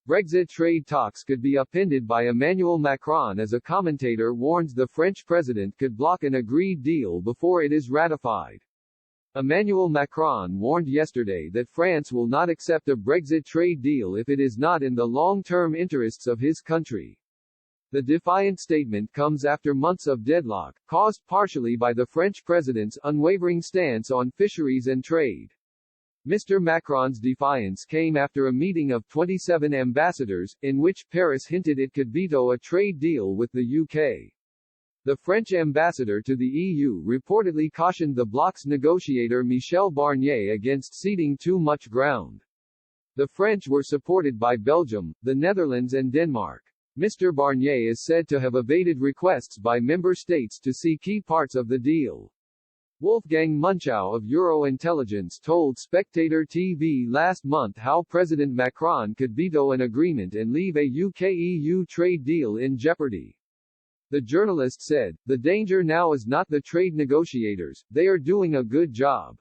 Brexit trade talks could be upended by Emmanuel Macron as a commentator warns the French president could block an agreed deal before it is ratified. Emmanuel Macron warned yesterday that France will not accept a Brexit trade deal if it is not in the long-term interests of his country. The defiant statement comes after months of deadlock, caused partially by the French president's unwavering stance on fisheries and trade. Mr. Macron's defiance came after a meeting of 27 ambassadors, in which Paris hinted it could veto a trade deal with the UK. The French ambassador to the EU reportedly cautioned the bloc's negotiator Michel Barnier against ceding too much ground. The French were supported by Belgium, the Netherlands and Denmark. Mr. Barnier is said to have evaded requests by member states to see key parts of the deal. Wolfgang Munchau of Eurointelligence told Spectator TV last month how President Macron could veto an agreement and leave a UK-EU trade deal in jeopardy. The journalist said, "The danger now is not the trade negotiators, they are doing a good job.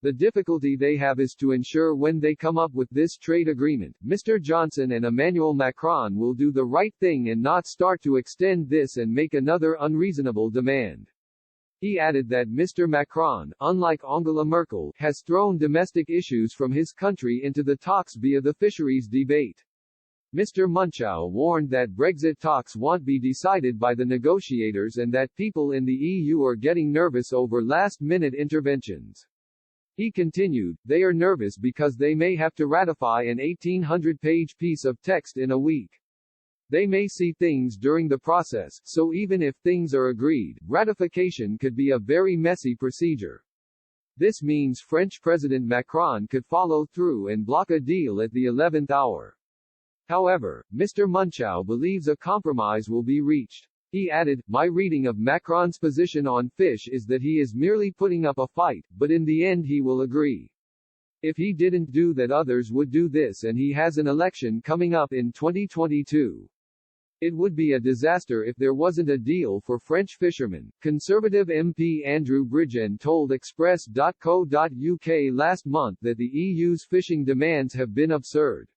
The difficulty they have is to ensure when they come up with this trade agreement, Mr. Johnson and Emmanuel Macron will do the right thing and not start to extend this and make another unreasonable demand." He added that Mr. Macron, unlike Angela Merkel, has thrown domestic issues from his country into the talks via the fisheries debate. Mr. Munchau warned that Brexit talks won't be decided by the negotiators and that people in the EU are getting nervous over last-minute interventions. He continued, "They are nervous because they may have to ratify an 1,800-page piece of text in a week. They may see things during the process, so even if things are agreed, ratification could be a very messy procedure. This means French President Macron could follow through and block a deal at the 11th hour." However, Mr. Munchau believes a compromise will be reached. He added, "My reading of Macron's position on fish is that he is merely putting up a fight, but in the end he will agree. If he didn't do that, others would do this, and he has an election coming up in 2022. It would be a disaster if there wasn't a deal for French fishermen," Conservative MP Andrew Bridgen told Express.co.uk last month that the EU's fishing demands have been absurd.